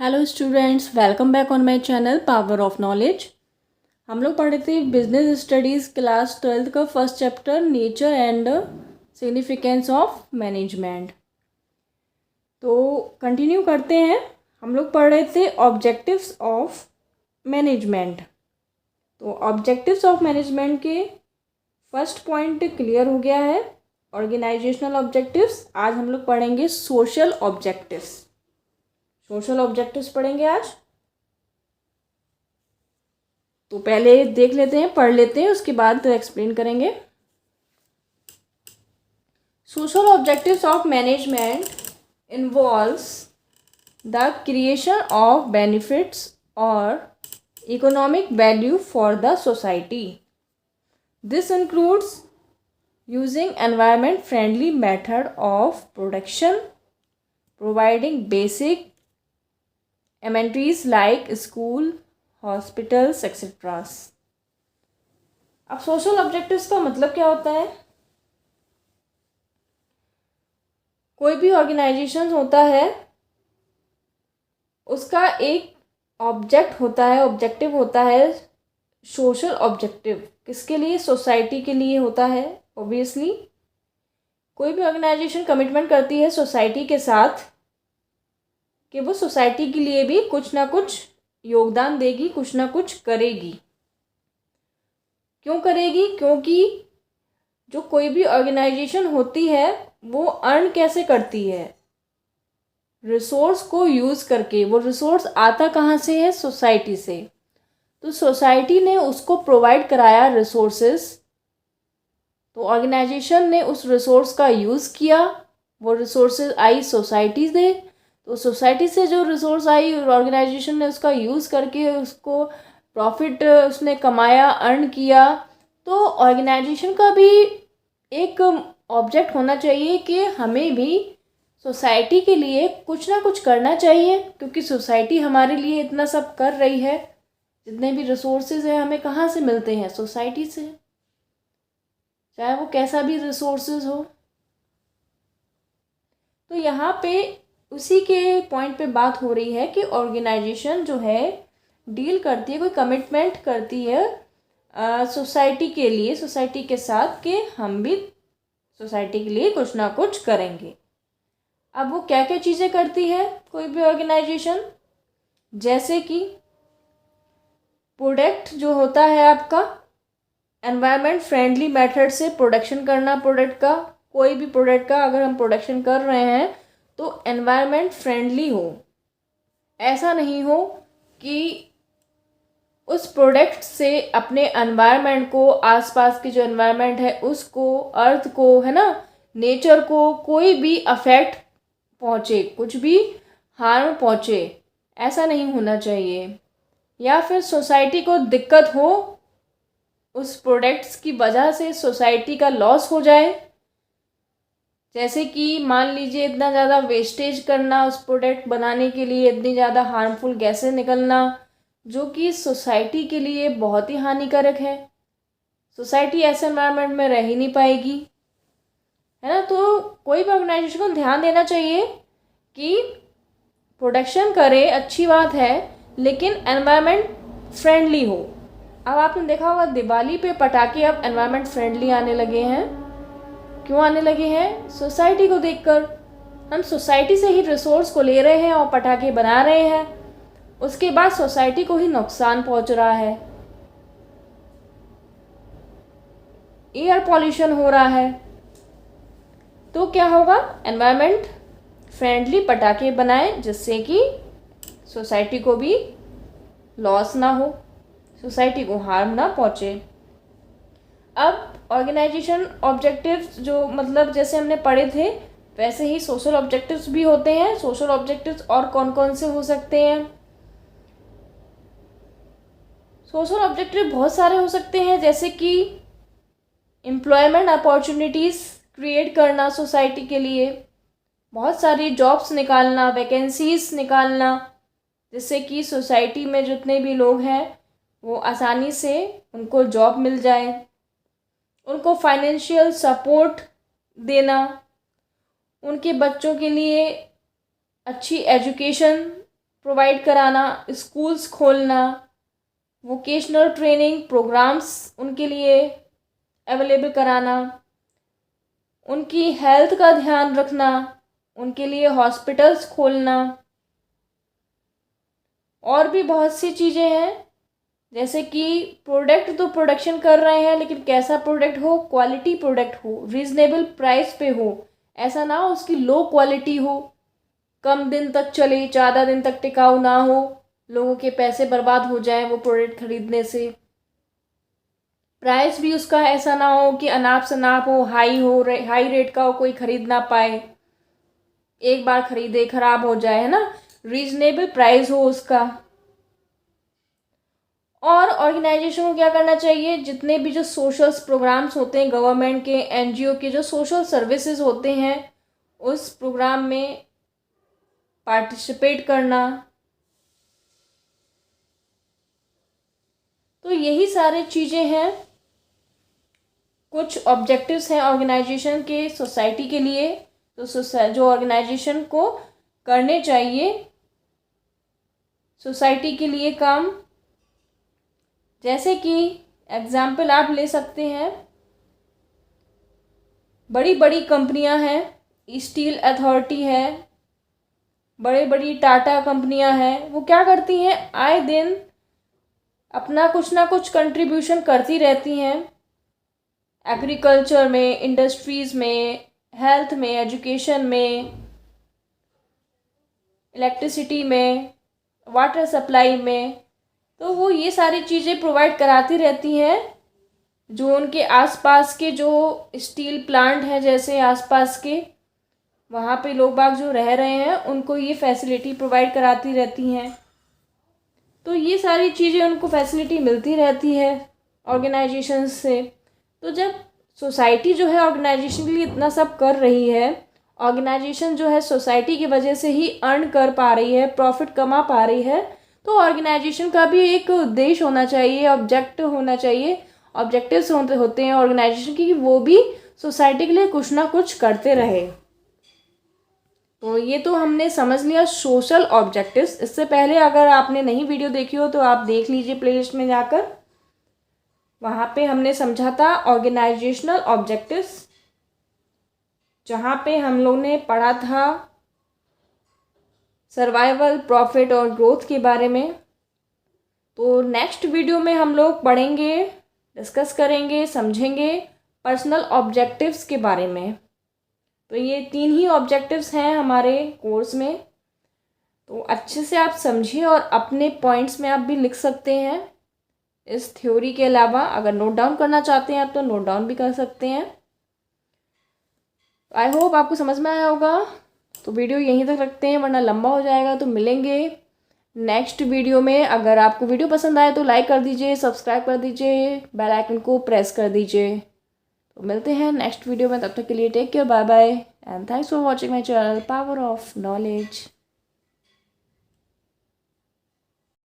Hello students, welcome back on my channel power of knowledge. हम लोग पढ़े थे बिजनेस स्टडीज़ क्लास 12th का first chapter nature and significance of management. तो continue करते हैं। हम लोग पढ़ रहे थे ऑब्जेक्टिव्स ऑफ मैनेजमेंट। तो ऑब्जेक्टिव्स ऑफ मैनेजमेंट के फर्स्ट पॉइंट क्लियर हो गया है, ऑर्गेनाइजेशनल ऑब्जेक्टिव्स। आज हम लोग पढ़ेंगे सोशल ऑब्जेक्टिव्स। सोशल ऑब्जेक्टिव्स पढ़ेंगे आज। तो पहले देख लेते हैं, पढ़ लेते हैं, उसके बाद एक्सप्लेन करेंगे। Social objectives of management involves the creation of benefits और economic value for the society. This includes using environment friendly method of production, providing basic amenities like school, hospitals, etc. अब सोशल ऑब्जेक्टिव्स का मतलब क्या होता है? कोई भी organisation होता है, उसका एक ऑब्जेक्ट होता है, ऑब्जेक्टिव होता है। सोशल ऑब्जेक्टिव किसके लिए? सोसाइटी के लिए होता है। ऑब्वियसली कोई भी ऑर्गेनाइजेशन कमिटमेंट करती है सोसाइटी के साथ कि वो सोसाइटी के लिए भी कुछ ना कुछ योगदान देगी, कुछ ना कुछ करेगी। क्यों करेगी? क्योंकि जो कोई भी ऑर्गेनाइजेशन होती है वो अर्न कैसे करती है? रिसोर्स को यूज़ करके। वो रिसोर्स आता कहाँ से है? सोसाइटी से। तो सोसाइटी ने उसको प्रोवाइड कराया रिसोर्सेस, तो ऑर्गेनाइजेशन ने उस रिसोर्स का यूज़ किया। वो रिसोर्सेज आई सोसाइटी से, तो सोसाइटी से जो रिसोर्स आई ऑर्गेनाइजेशन ने उसका यूज़ करके उसको प्रॉफिट उसने कमाया, अर्न किया। तो ऑर्गेनाइजेशन का भी एक ऑब्जेक्ट होना चाहिए कि हमें भी सोसाइटी के लिए कुछ ना कुछ करना चाहिए, क्योंकि सोसाइटी हमारे लिए इतना सब कर रही है। जितने भी रिसोर्सेज हैं हमें कहाँ से मिलते हैं? सोसाइटी से, चाहे वो कैसा भी रिसोर्सेज हो। तो यहाँ पे उसी के पॉइंट पे बात हो रही है कि ऑर्गेनाइजेशन जो है डील करती है, कोई कमिटमेंट करती है सोसाइटी के लिए, सोसाइटी के साथ, कि हम भी सोसाइटी के लिए कुछ ना कुछ करेंगे। अब वो क्या क्या चीज़ें करती है कोई भी ऑर्गेनाइजेशन? जैसे कि प्रोडक्ट जो होता है आपका, एनवायरनमेंट फ्रेंडली मेथड से प्रोडक्शन करना प्रोडक्ट का। कोई भी प्रोडक्ट का अगर हम प्रोडक्शन कर रहे हैं तो एनवायरनमेंट फ्रेंडली हो। ऐसा नहीं हो कि उस प्रोडक्ट से अपने एनवायरनमेंट को, आसपास की जो एनवायरनमेंट है उसको, अर्थ को, है ना, नेचर को कोई भी अफेक्ट पहुँचे, कुछ भी हार्म पहुँचे। ऐसा नहीं होना चाहिए। या फिर सोसाइटी को दिक्कत हो, उस प्रोडक्ट्स की वजह से सोसाइटी का लॉस हो जाए। जैसे कि मान लीजिए इतना ज़्यादा वेस्टेज करना उस प्रोडक्ट बनाने के लिए, इतनी ज़्यादा हार्मफुल गैसें निकलना जो कि सोसाइटी के लिए बहुत ही हानिकारक है। सोसाइटी ऐसे एनवायरनमेंट में रह ही नहीं पाएगी, है ना। तो कोई भी ऑर्गेनाइजेशन को ध्यान देना चाहिए कि प्रोडक्शन करे, अच्छी बात है, लेकिन एनवायरनमेंट फ्रेंडली हो। अब आपने देखा होगा दिवाली पे पटाखे अब एनवायरनमेंट फ्रेंडली आने लगे हैं। क्यों आने लगे हैं? सोसाइटी को देखकर। हम सोसाइटी से ही रिसोर्स को ले रहे हैं और पटाखे बना रहे हैं, उसके बाद सोसाइटी को ही नुकसान पहुंच रहा है। एयर पॉल्यूशन हो रहा है। तो क्या होगा? एनवायरनमेंट फ्रेंडली पटाखे बनाएं जिससे कि सोसाइटी को भी लॉस ना हो, सोसाइटी को हार्म ना पहुंचे। अब ऑर्गेनाइजेशन ऑब्जेक्टिव्स जो, मतलब जैसे हमने पढ़े थे वैसे ही सोशल ऑब्जेक्टिव्स भी होते हैं। सोशल ऑब्जेक्टिव्स और कौन कौन से हो सकते हैं? सोशल ऑब्जेक्टिव बहुत सारे हो सकते हैं, जैसे कि एम्प्लॉयमेंट अपॉर्चुनिटीज़ क्रिएट करना सोसाइटी के लिए, बहुत सारी जॉब्स निकालना, वैकेंसीज निकालना, जिससे कि सोसाइटी में जितने भी लोग हैं वो आसानी से उनको जॉब मिल जाए। उनको फाइनेंशियल सपोर्ट देना, उनके बच्चों के लिए अच्छी एजुकेशन प्रोवाइड कराना, स्कूल्स खोलना, वोकेशनल ट्रेनिंग प्रोग्राम्स उनके लिए अवेलेबल कराना, उनकी हेल्थ का ध्यान रखना, उनके लिए हॉस्पिटल्स खोलना, और भी बहुत सी चीज़ें हैं। जैसे कि प्रोडक्ट तो प्रोडक्शन कर रहे हैं, लेकिन कैसा प्रोडक्ट हो, क्वालिटी प्रोडक्ट हो, रीजनेबल प्राइस पे हो, ऐसा ना हो उसकी लो क्वालिटी हो, कम दिन तक चले, ज़्यादा दिन तक टिकाऊ ना हो, लोगों के पैसे बर्बाद हो जाएं वो प्रोडक्ट खरीदने से। प्राइस भी उसका ऐसा ना हो कि अनाप शनाप हो, हाई रेट का हो, कोई खरीद ना पाए, एक बार खरीदे खराब हो जाए, है ना। रीजनेबल प्राइस हो उसका। और ऑर्गेनाइजेशन को क्या करना चाहिए, जितने भी जो सोशल प्रोग्राम्स होते हैं गवर्नमेंट के, एनजीओ के, जो सोशल सर्विसेज होते हैं, उस प्रोग्राम में पार्टिसिपेट करना। तो यही सारी चीज़ें हैं, कुछ ऑब्जेक्टिव्स हैं ऑर्गेनाइजेशन के सोसाइटी के लिए, तो जो ऑर्गेनाइजेशन को करने चाहिए सोसाइटी के लिए काम। जैसे कि एग्जाम्पल आप ले सकते हैं, बड़ी बड़ी कंपनियां हैं, स्टील अथॉरिटी है, बड़ी बड़ी टाटा कंपनियां हैं, वो क्या करती हैं, आए दिन अपना कुछ ना कुछ कंट्रीब्यूशन करती रहती हैं एग्रीकल्चर में, इंडस्ट्रीज़ में, हेल्थ में, एजुकेशन में, इलेक्ट्रिसिटी में, वाटर सप्लाई में। तो वो ये सारी चीज़ें प्रोवाइड कराती रहती हैं। जो उनके आसपास के जो स्टील प्लांट हैं, जैसे आसपास के वहाँ पे लोग बाग जो रह रहे हैं, उनको ये फैसिलिटी प्रोवाइड कराती रहती हैं। तो ये सारी चीज़ें उनको फैसिलिटी मिलती रहती है ऑर्गेनाइजेशन से। तो जब सोसाइटी जो है ऑर्गेनाइजेशन के लिए इतना सब कर रही है, ऑर्गेनाइजेशन जो है सोसाइटी की वजह से ही अर्न कर पा रही है, प्रॉफिट कमा पा रही है, तो ऑर्गेनाइजेशन का भी एक उद्देश्य होना चाहिए, ऑब्जेक्टिव होना चाहिए, ऑब्जेक्टिव्स होते हैं ऑर्गेनाइजेशन की, कि वो भी सोसाइटी के लिए कुछ ना कुछ करते रहे। तो ये तो हमने समझ लिया सोशल ऑब्जेक्टिव्स। इससे पहले अगर आपने नहीं वीडियो देखी हो तो आप देख लीजिए प्लेलिस्ट में जाकर, वहाँ पे हमने समझा था ऑर्गेनाइजेशनल ऑब्जेक्टिव्स, जहाँ पे हम लोग ने पढ़ा था सर्वाइवल, प्रॉफिट और ग्रोथ के बारे में। तो नेक्स्ट वीडियो में हम लोग पढ़ेंगे, डिस्कस करेंगे, समझेंगे पर्सनल ऑब्जेक्टिव्स के बारे में। तो ये 3 ही ऑब्जेक्टिव्स हैं हमारे कोर्स में। तो अच्छे से आप समझिए और अपने पॉइंट्स में आप भी लिख सकते हैं। इस थ्योरी के अलावा अगर नोट डाउन करना चाहते हैं आप तो नोट डाउन भी कर सकते हैं। आई होप आपको समझ में आया होगा। तो वीडियो यहीं तक रखते हैं वरना लंबा हो जाएगा। तो मिलेंगे नेक्स्ट वीडियो में। अगर आपको वीडियो पसंद आए तो लाइक कर दीजिए, सब्सक्राइब कर दीजिए, बेल आइकन को प्रेस कर दीजिए। तो मिलते हैं नेक्स्ट वीडियो में, तब तक के लिए take care, bye bye and thanks for watching my channel power of knowledge.